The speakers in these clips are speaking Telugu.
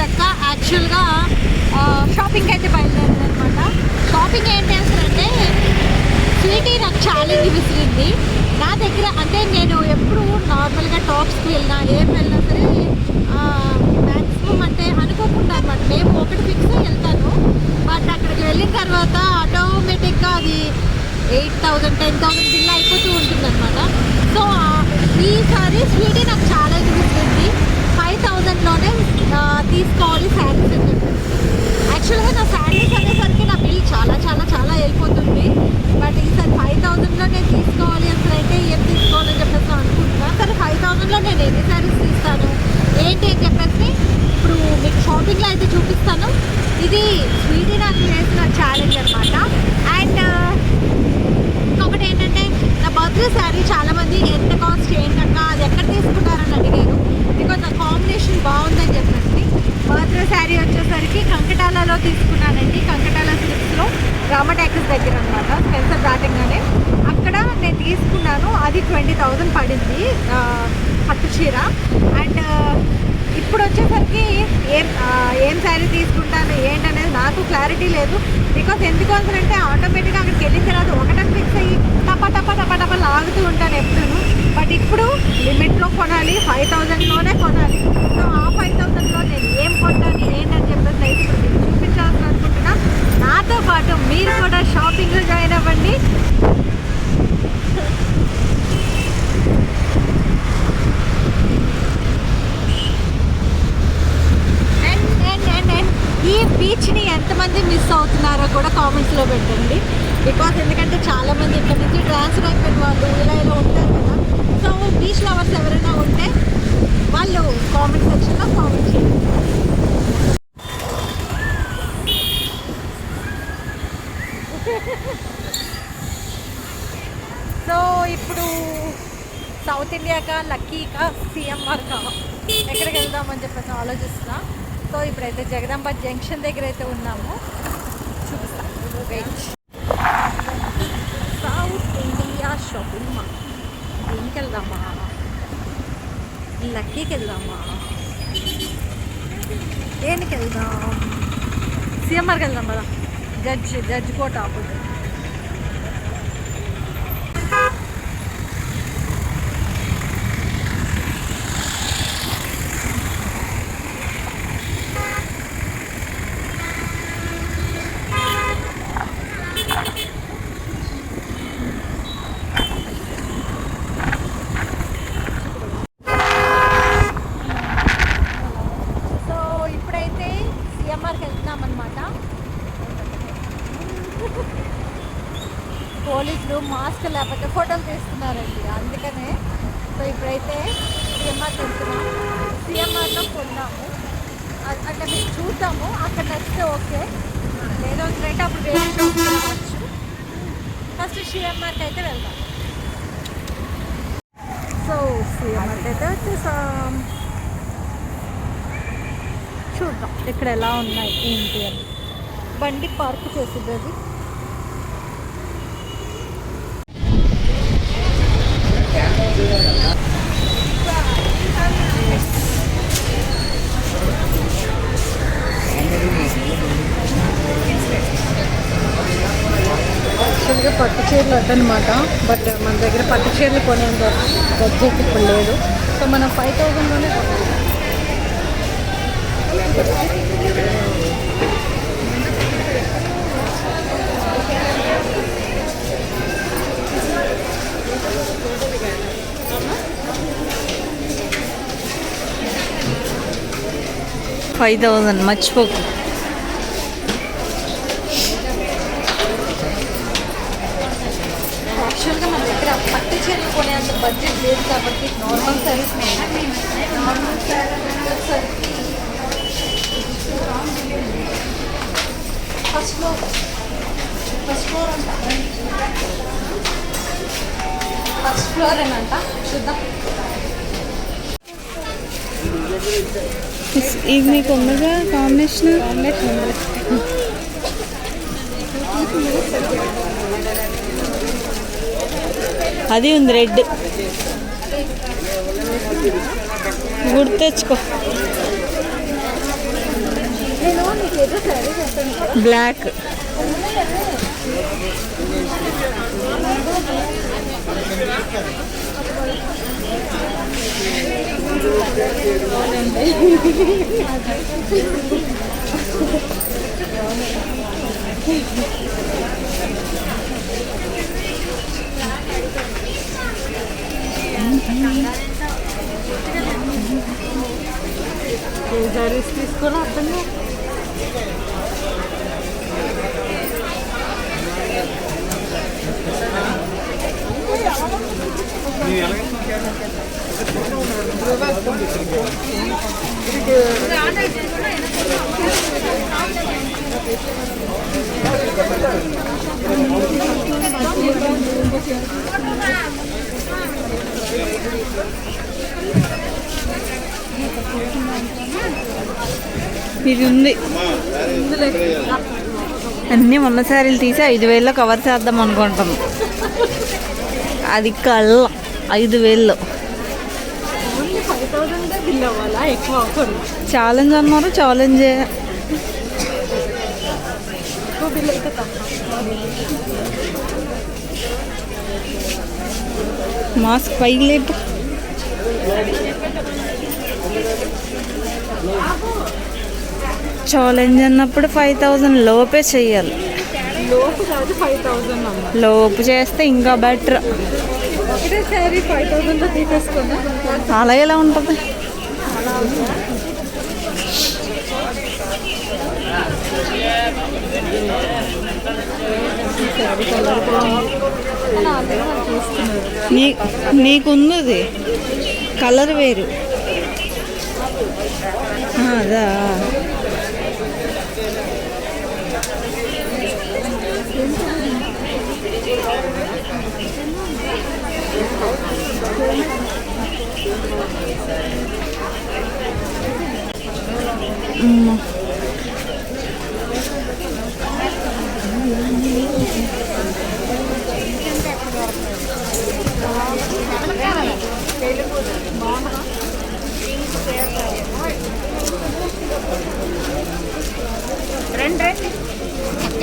అక్క యాక్చువల్గా షాపింగ్కి అయితే బయలుదేరాను అనమాట. షాపింగ్ ఏం చేస్తారంటే స్వీటీ నాకు ఛాలెంజ్ విసిరింది నా దగ్గర. అంటే నేను ఎప్పుడు నార్మల్గా టాప్స్కి వెళ్ళినా ఏం వెళ్ళినా సరే మ్యాక్సిమం అంటే అనుకోకుండా అనమాట మేము ఒకటి ఫిక్స్ వెళ్తాను. బట్ అక్కడికి వెళ్ళిన తర్వాత ఆటోమేటిక్గా అది 8,000 10,000 బిల్ అయిపోతూ ఉంటుంది అనమాట. సో ఈసారి స్వీటీ నాకు ఛాలెంజ్ విసిరింది 5,000లోనే తీసుకోవాలి శారీస్ అని చెప్పి. యాక్చువల్గా నా శారీస్ అనేసరికి నా బిల్ చాలా చాలా చాలా వెళ్ళిపోతుంది. బట్ ఈసారి 5,000లో నేను తీసుకోవాలి అసలు అయితే ఏం తీసుకోవాలని చెప్పేసి అనుకుంటున్నాను. సరే 5,000లో నేను ఎన్ని శారీస్ తీస్తాను ఏంటి అని చెప్పేసి ఇప్పుడు మీకు షాపింగ్లో అయితే చూపిస్తాను. ఇది స్వీటీ నాకు చేసిన ఛాలెంజ్ అనమాట. అండ్ ఇంకొకటి ఏంటంటే నా బర్త్డే శారీ చాలామంది ఎంత కాస్ట్ ఏంటక్క అది ఎక్కడ తీసుకుంటారని అడిగారు. బికాజ్ ఆ కాంబినేషన్ బాగుందని చెప్పేసి బర్త్డే శారీ వచ్చేసరికి కంకటాలలో తీసుకున్నానండి. కంకటాల స్లిప్స్లో రామటాక్స్ దగ్గర అనమాట, స్పెన్సర్ దాటంగానే అక్కడ నేను తీసుకున్నాను. అది 20,000 పడింది పట్టు చీర. అండ్ ఇప్పుడు వచ్చేసరికి ఏం శారీ తీసుకుంటాను ఏంటనేది నాకు క్లారిటీ లేదు. బికాస్ ఎందుకు అంటే ఆటోమేటిక్గా అక్కడికి వెళ్ళిన తర్వాత ఒకటని ఫిక్స్ అయ్యి టప టప టప టప లాగుతూ ఉంటాను ఎప్పుడూ. బట్ ఇప్పుడు లిమిట్లో కొనాలి, 5,000లోనే కొనాలి. సో ఆ 5,000లో నేను ఏం కొట్టాను ఏంటని చెప్పేసి అయితే ఇప్పుడు మీకు చూపించాలని అనుకుంటున్నా. నాతో పాటు మీరు కూడా షాపింగ్లో జాయిన్ అవ్వండి. ఈ బీచ్ని ఎంతమంది మిస్ అవుతున్నారో కూడా కామెంట్స్లో పెట్టండి. బికాస్ ఎందుకంటే చాలామంది ఇక్కడ నుంచి ట్రాన్స్ఫర్ అయిపోయిన వాళ్ళు ఇలా ఉంటారు కదా. సో బీచ్ లవర్స్ ఎవరైనా ఉంటే వాళ్ళు కామెంట్ సెక్షన్లో కామెంట్ చేయండి. సో ఇప్పుడు సౌత్ ఇండియాకా లక్కీకా సిఎంఆర్కా ఎక్కడికి వెళ్దామని చెప్పేసి ఆలోచిస్తున్నా. సో ఇప్పుడైతే జగదాంబ జంక్షన్ దగ్గర అయితే ఉన్నాము, చూపిస్తాను. Wait. South India Shopping Mall దీనికి వెళ్దామా, లక్కీకి వెళ్దామా, దేనికి వెళ్దాం? సిఎంఆర్కి వెళ్దాం కదా, జడ్జ్ కోట ఆపోజిట్. పోలీసులు మాస్క్ లేకపోతే ఫోటోలు తీస్తున్నారండి, అందుకనే. సో ఇప్పుడైతే సిఎంఆర్ వెళ్తున్నాం. సిఎంఆర్లో కొన్నాము అంటే మేము చూద్దాము, అక్కడ నచ్చితే ఓకే, ఏదో రేట్ అప్పుడు వేరే షాప్ రావచ్చు. ఫస్ట్ సిఎంఆర్కి అయితే వెళ్దాం. సో సిఎంఆర్కి అయితే వచ్చేసాం. చూద్దాం ఇక్కడ ఎలా ఉన్నాయి ఏంటి అని. బండి పార్క్ చేసింది అది. యాక్చువల్గా పట్టు చీరలు వద్దనమాట. బట్ మన దగ్గర పట్టు చీరలు కొనేంత బడ్జెట్ ఇప్పుడు లేదు. సో మనం 5,000లోనే కొనాలి. $5,000 మర్చిపోకు. యాక్చువల్గా మన దగ్గర పట్టు చీరలు కొనేంత బడ్జెట్ లేదు కాబట్టి నార్మల్ సారీస్ ఫస్ట్ ఫ్లోర్ ఏనంట చూద్దాం. ఇది మీకు ఉండగా కాంబినేషన్ అది ఉంది రెడ్, గుర్తు తెచ్చుకో. బ్లాక్. తీసుకొని అర్థం ఇది ఉంది. అన్నీ మొన్న శారీలు తీసి 5,000లో కవర్ చేద్దాం అనుకుంటాం. అది కళ్ళ 5,000లో ఛాలెంజ్ అన్నారు. ఛాలెంజ్ మాస్క్ పైకి లేపు. ఛాలెంజ్ అన్నప్పుడు 5,000 లోపే చెయ్యాలి. లోపు కాదు 5,000 లోపు చేస్తే ఇంకా బెటర్. ఒకటేసారి 5,000లో తీసేసుకున్నా అలా ఎలా ఉంటుంది? నీకుంది కలర్ వేరు. అదా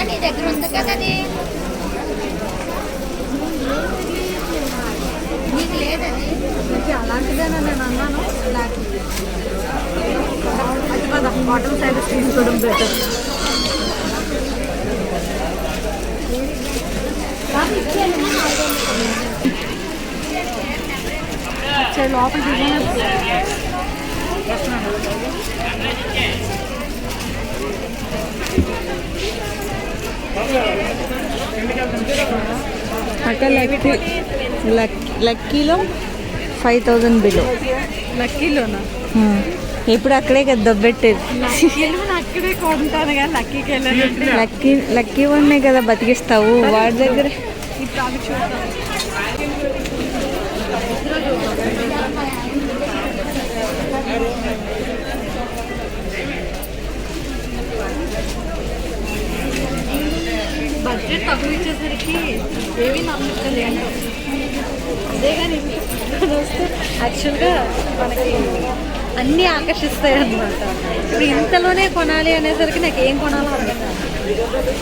నీ దగ్గర ఉంది కదా అది నీకు లేదది. అలాంటిదేనా నేను అన్నాను. అది కదా బాటమ్ సైడ్ తీసుకోవడం బెటర్. లోపల అక్కడ లక్కీలో 5,000 బిలో. లక్కీలోనా? ఎప్పుడు అక్కడే కదా దొబ్బెట్టేది. అక్కడే కొంటాను కానీ లక్కీకి వెళ్ళాను. లక్కీ వన్నే కదా బతికిస్తావు వాడి దగ్గర. బడ్జెట్ తక్కువ ఇచ్చేసరికి ఏమీ నమ్మకలేదు. అదే కానీ వస్తే యాక్చువల్గా మనకి అన్నీ ఆకర్షిస్తాయి అన్నమాట. ఇప్పుడు ఇంతలోనే కొనాలి అనేసరికి నాకు ఏం కొనాలో అర్థం కాదు.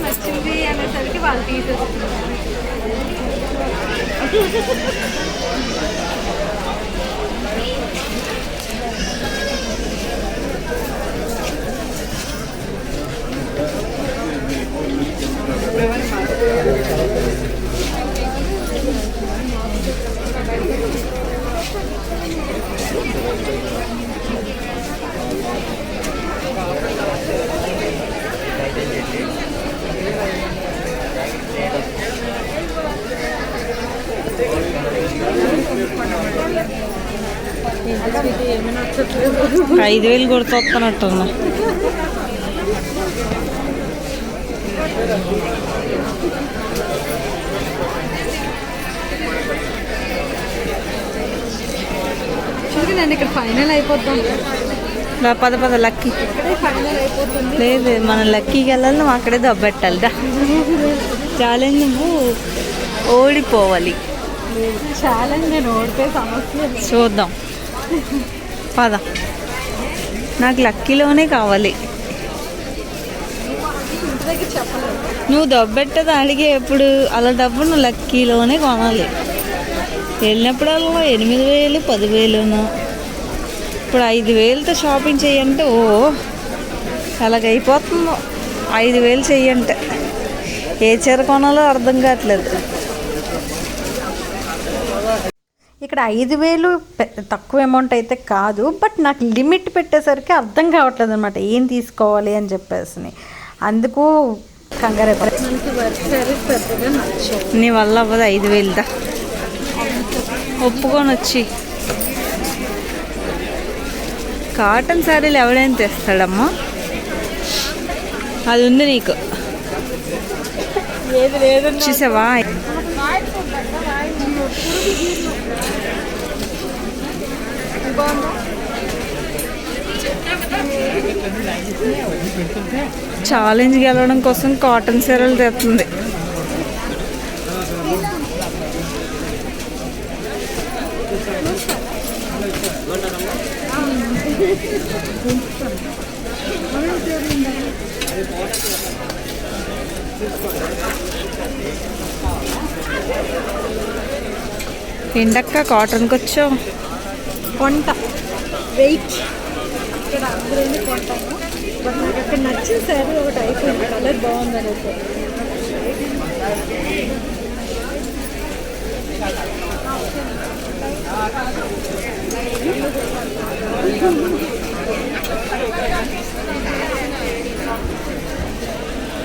నచ్చింది అనేసరికి వాళ్ళు తీసేస్తున్నారు. ఏమైనా 5,000 కొడుతొస్తున్నట్టున్నా. చూడండి నేను ఇక్కడ ఫైనల్ అయిపోతాం. పద లక్కీ ఫైనల్ అయిపోతుంది. లేదు మనం లక్కీకి వెళ్ళాలి. నువ్వు అక్కడే దబ్బెట్టాలి. ఛాలెంజ్ నువ్వు ఓడిపోవాలి. ఛాలెంజ్ నేను ఓడిపోయే సమస్య లేదు. చూద్దాం పద. నాకు లక్కీలోనే కావాలి. ఇంటి దగ్గర చెప్పలేదు. నువ్వు దబ్బెట్టది అడిగే ఎప్పుడు అలాంటప్పుడు నువ్వు లక్కీలోనే కొనాలి. వెళ్ళినప్పుడల్లా 8,000 10,000. ఇప్పుడు 5,000తో షాపింగ్ చెయ్యంటే ఓ ఎలాగైపోతుందో. 5,000 చెయ్యంటే ఏ చీర కొనాలో అర్థం కావట్లేదు. ఇక్కడ 5,000 తక్కువ అమౌంట్ అయితే కాదు, బట్ నాకు లిమిట్ పెట్టేసరికి అర్థం కావట్లేదు అనమాట ఏం తీసుకోవాలి అని చెప్పేసి. అందుకు కంగారు. నీ వల్ల అవ్వదు 5,000దా. ఒప్పుకొని వచ్చి కాటన్ శారీలు ఎవడైనా తెస్తాడమ్మా. అది ఉంది నీకు. చూసావా ఛాలెంజ్ గెలవడం కోసం కాటన్ చీరలు తెస్తుంది. ఏంటక్క కాటన్కి వచ్చావు? కొంట వెయిట్ ఇక్కడ అందరూ కొంటాను, బట్ నాకు అక్కడ నచ్చిన శారీ ఒకటి అయిపోయింది. కలర్ బాగుందని అయితే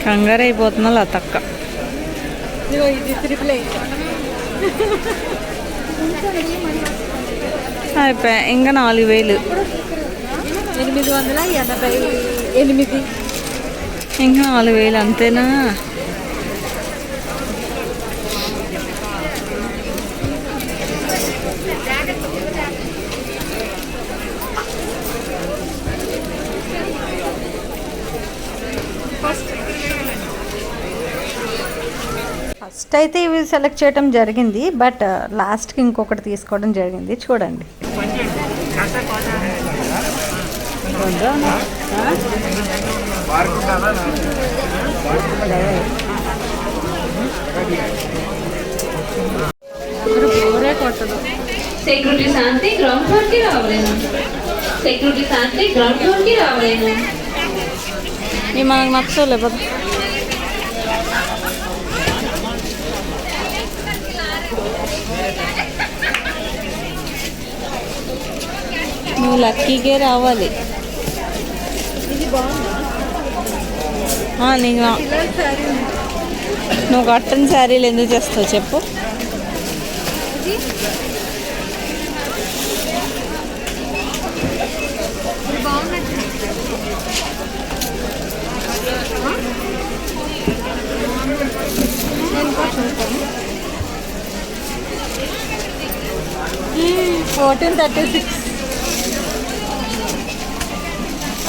కంగారు అయిపోతున్నా లతక్క. ఇది 888 అయిపోయా. ఇంకా 4,000. 888. ఇంకా 4,000 అంతేనా? ఫస్ట్ అయితే ఇవి సెలెక్ట్ చేయడం జరిగింది, బట్ లాస్ట్కి ఇంకొకటి తీసుకోవడం జరిగింది. చూడండి. సెక్యూరిటీ శాంతి గ్రౌండ్ ఫ్లోర్కి రావలేను. సెక్యూరిటీ శాంతి గ్రౌండ్ ఫ్లోర్కి రావలేను. ఇవి మనకు నచ్చలే పద. నువ్వు లక్కీకే రావాలి. నీకు నువ్వు కట్టని శారీలు ఎందుకు చేస్తావు చెప్పు. $1436.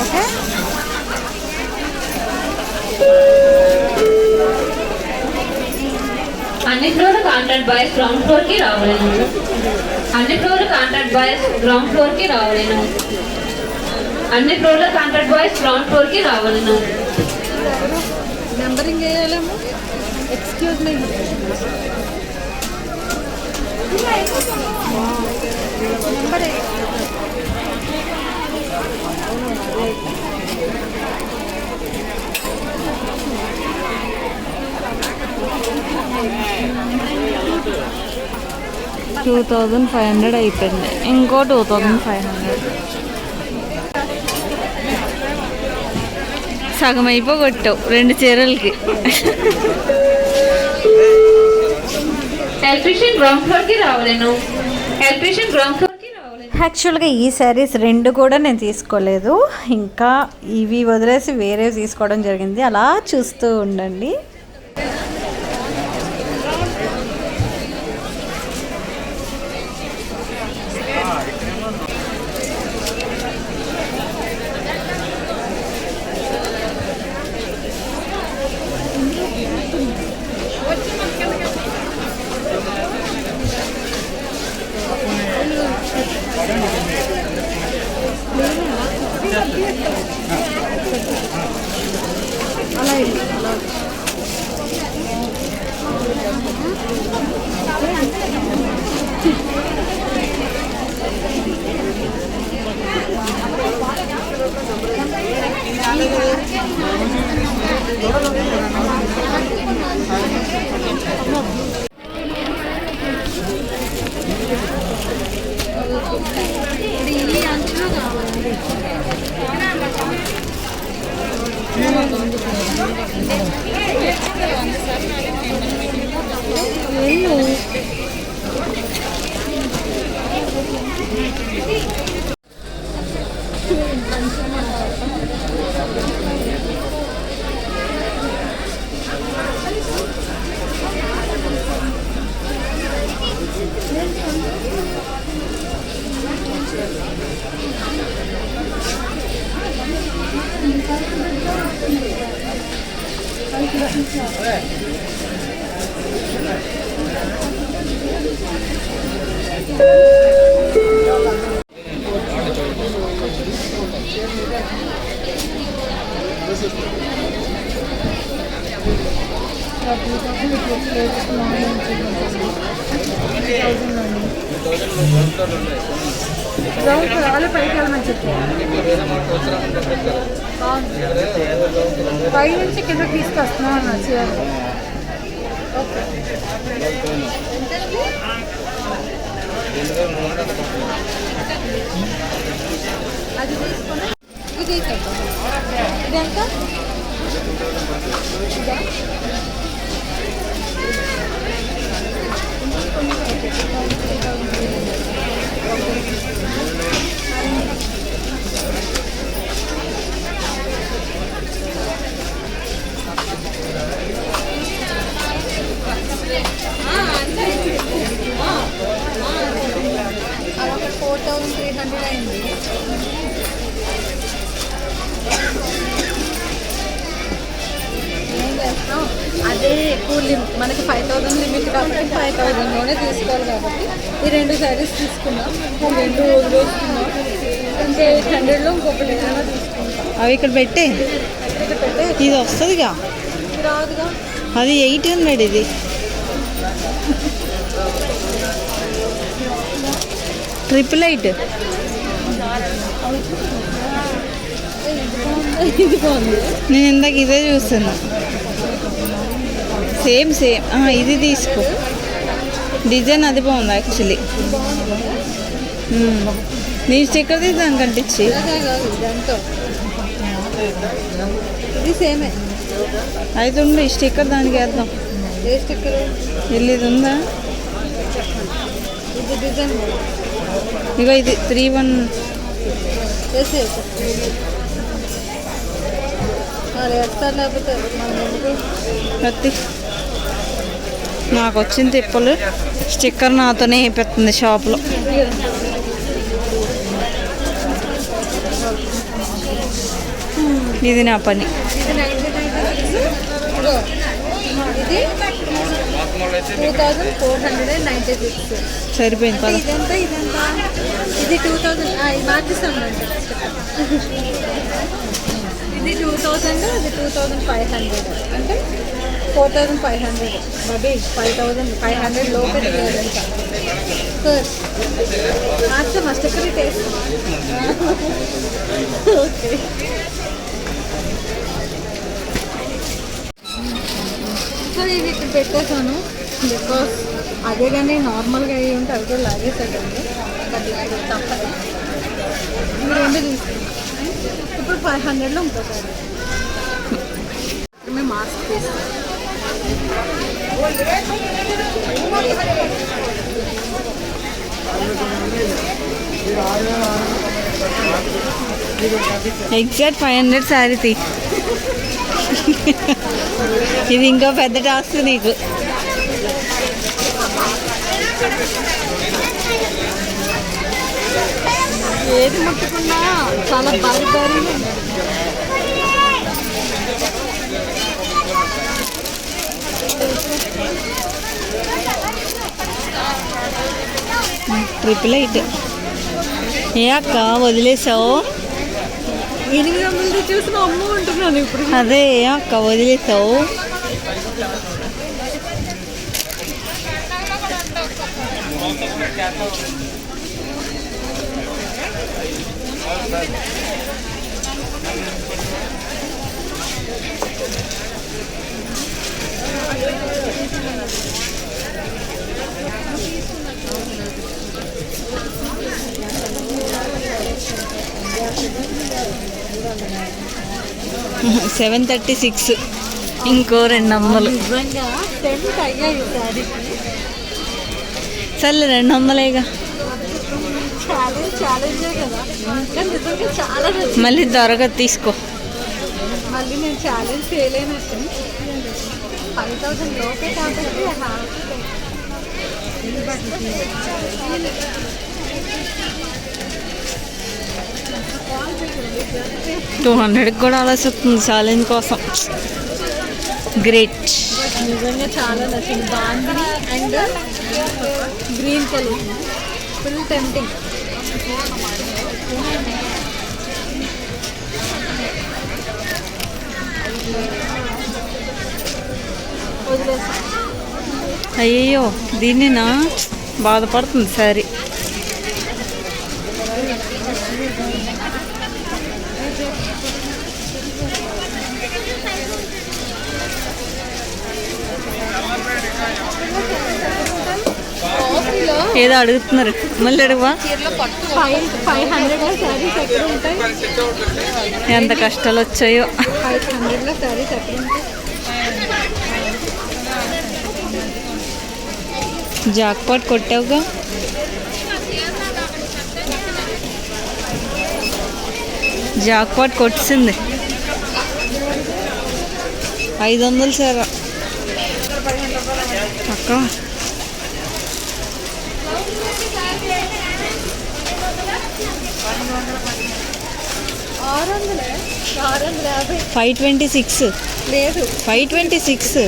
ఓకే. అన్ని ఫ్లోర్లు కాంట్రాక్ట్ బాయ్స్ గ్రౌండ్ ఫ్లోర్కి రావలేను. అన్ని ఫ్లోర్లు కాంట్రాక్ట్ బాయ్స్ గ్రౌండ్ ఫ్లోర్కి రావలేను. అన్ని ఫ్లోర్లు కాంట్రాక్ట్ బాయ్స్ గ్రౌండ్ ఫ్లోర్కి రావలేను. నెంబరింగ్ వేయాలేమో. Excuse me. నెంబర్ 2,500 అయిపోయింది. ఇంకో 2,500. సగం అయిపోగొట్టావు 2 చీరలకి. ఎలక్ట్రీషియన్ గ్రౌండ్ ఫ్లోర్కి రావలేను. ఎలక్ట్రీషియన్ గ్రౌండ్ ఫ్లోర్కి రావలేను. యాక్చువల్గా ఈ శారీస్ 2 కూడా నేను తీసుకోలేదు, ఇంకా ఇవి వదిలేసి వేరే తీసుకోవడం జరిగింది. అలా చూస్తూ ఉండండి. ఈ అంచులో కావాలి. పై నుంచి కింద తీసుకొస్తున్నాను చీర. అది తీసుకుని ఇది ఇదంతా అదొక 4300 అయింది. ఏం చేస్తాం, అదే ఎక్కువ మనకి 5000 లిమిట్ కాబట్టి 5000లోనే తీసుకోవాలి కాబట్టి ఈ 2 శారీస్ తీసుకున్నాం. 2 వదిలేసుకున్నాం. ఇంకా 800లో ఇంకొకటి ఏదైనా తీసుకుంటాం. అవి ఇక్కడ పెట్టే ఇది వస్తుందిగా, రాదుగా. అది 800 ఇది. ట్రిపుల్ 8 ఇది బాగుంది. నేను ఇందాక ఇదే చూస్తున్నా. సేమ్ ఇది తీసుకో. డిజైన్ అది బాగుంది యాక్చువల్లీ. నేను స్టిక్కర్ తీసి దానికి అంటించి. ఇది సేమే అయితే ఉండి స్టిక్కర్ దానికి వేద్దాం. ఏ స్టిక్కర్? ఇది ఉందా? ఇది డిజైన్ ఇగో ఇది 31 వేస్తారు. లేకపోతే ప్రతి నాకు వచ్చిన తిప్పలు స్టిక్కర్ నాతోనే వేపిస్తుంది షాప్లో. ఇది నా పని. ఇది 2496 సరిపోయింది పద. ఇదంతా ఇది 2000. ఇది మార్చిస్తాం. ఇది 2000, ఇది 2500 అంటే 4500. బాబీ 5500 లోపే దిగాలంట. సార్ మస్ట్ ఎక్కడ టేస్ట్. ఓకే. సో ఇది ఇక్కడ పెట్టేసాను బికాస్ అదే కానీ నార్మల్గా అయ్యి ఉంటే అవి కూడా లాగేసేటండి. బట్ ఇప్పుడు తప్పదు. ఇవి 2 తీసుకున్నాం. ఇప్పుడు 500లో ఇంకోసారి మేము మాస్క్ తీసుకున్నాం. ఎగ్జాక్ట్ 500 శారీ తీ. ఇది ఇంకా పెద్ద టాస్క్ నీకు. ఏది ముట్టుకున్నా చాలా భారీ ట్రిపుల్ 8 ఏ అక్క వదిలేసావు? 800 చూసిన అమ్మ ఉంటున్నాను ఇప్పుడు. అదే ఏ అక్క వదిలేసావు? 736. ఇంకో 200. నిజంగా టెంప్ట్ అయ్యాయి శారీకి. సర్లే 200 ఛాలెంజే కదా, కానీ నిజంగా చాలా నచ్చింది. మళ్ళీ దొరకదు, తీసుకో. మళ్ళీ నేను ఛాలెంజ్ చేయలేనట్టు 5,000 లోపే కాబట్టి $200 కూడా ఆలోచిస్తుంది ఛాలెంజ్ కోసం. గ్రేట్. నిజంగా చాలా నచ్చింది. Bandhani and green colour full tempting. అయ్యో దీన్నినా బాధపడుతుంది సారీ. ఏదో అడుగుతున్నారు, మళ్ళీ అడుగువా. 500లో శారీస్ ఎక్కడ ఉంటాయి? ఎంత కష్టాలు వచ్చాయో. 500లో శారీస్ ఎక్కడ ఉంటాయి? జాక్పాట్ కొట్టావుగా. జాక్పాట్ కొట్టింది. 500 సార్ అక్క. $650. 526 లేదు 526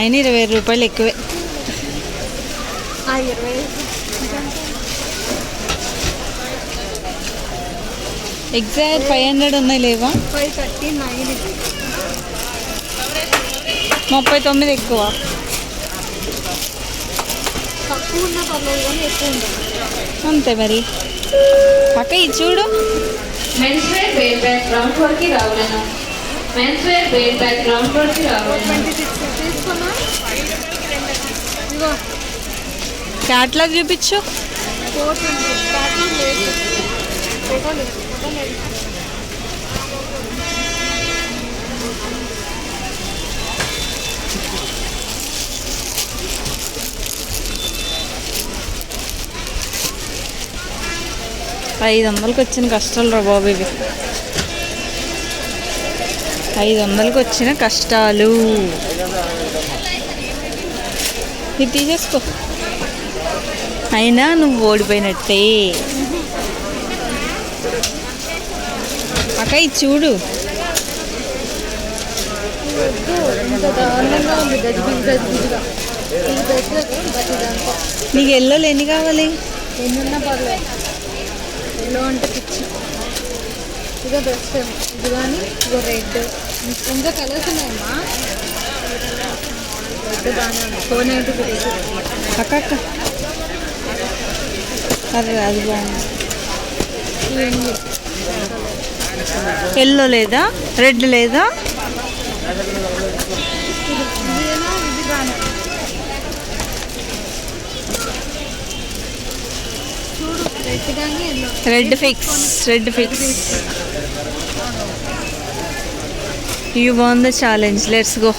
అయినా ₹20 ఎక్కువే. 20 ఎగ్జాక్ట్ 500 ఉన్నాయి లేవా? 539. 39 ఎక్కువ. తక్కువ ఉన్నా పర్లేదు కానీ ఎక్కువ ఉండాలి. అంతే మరి. అక్క ఇది చూడు. Men's wear bale bag ground floor కి రావాలను. Men's wear bale bag ground floor కి రావాలను. 26 తీసుకున్నా. ఇదిగో క్యాట్లాగ్ చూపించు. 420. ప్యాటర్న్ లేదు, ఫోటో లేదు, ఫోటో లేదు. $500కి వచ్చిన కష్టాలు రా బాబు ఇవి. 500కి వచ్చిన కష్టాలు. ఇది తీసేసుకో. అయినా నువ్వు ఓడిపోయినట్టే. అక్క ఇది చూడు. ఇంత దారుణంగా ఉంది గజిబిజిగా. ఇది బెటర్ బట్ ఇదంతా నీకు ఎల్లోలు ఎన్ని కావాలి? ఎన్నున్నా పర్లేదు. ఎల్లో అంటే పిచ్చి. ఇదో బెస్ట్ ఏమో ఇది, కానీ ఇదో రెడ్. ఇంకా కలర్స్ ఉన్నాయమ్మా. రెడ్ బాగానే ఉంది. 490 అక్క అక్క అరే అది బాగుంది. ఇవన్నీ ఎల్లో లేదా, రెడ్ లేదా? ఇదేనా ఇది బాగానే చూడు. రెడ్ కానీ yellow. Red fix. Red fix. You won the challenge. Let's go.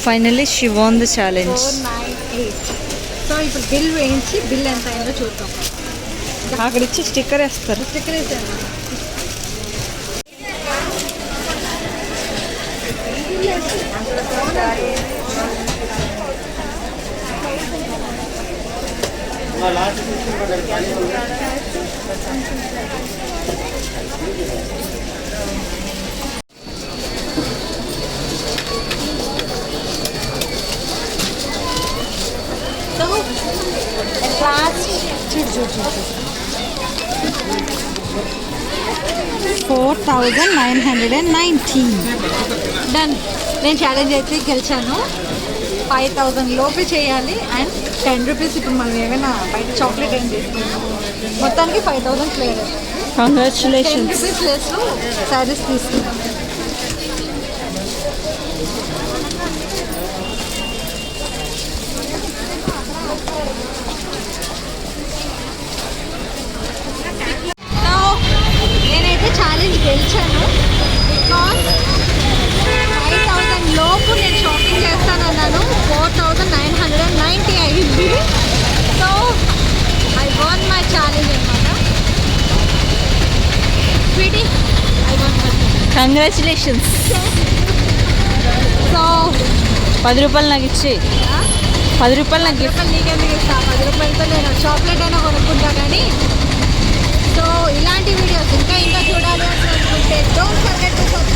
Finally she won the challenge. 498. So ఇప్పుడు బిల్ వేయించి బిల్ ఎంత అయిందో చూద్దాం. అక్కడ ఇచ్చి స్టిక్కర్ వేస్తారు. స్టిక్కర్ వేసాను. సో at last చూడు 4,919. డన్. నేను ఛాలెంజ్ అయితే గెలిచాను. 5,000 లోపే చేయాలి. అండ్ ₹10 ఇప్పుడు మనం ఏమైనా బయట చాక్లెట్ ఏం తీసుకున్నాం. మొత్తానికి 5,000 క్లియర్ అవుతుంది. కంగ్రాచులేషన్స్. ₹10 ప్లేస్లో శారీస్ తీసుకున్నాం. కంగ్రాచులేషన్స్. సో 10 రూపాయలు నాకు ఇచ్చి 10 రూపాయలు నాకు గిఫ్ట్. నీకెందుకు ఇస్తా? 10 రూపాయలతో నేను చాక్లెట్ అయినా కొనుక్కుంటా. కానీ సో ఇలాంటి వీడియోస్ ఇంకా చూడాలి అని అనుకుంటే డోంట్ ఫర్గెట్ టు సబ్స్క్రైబ్.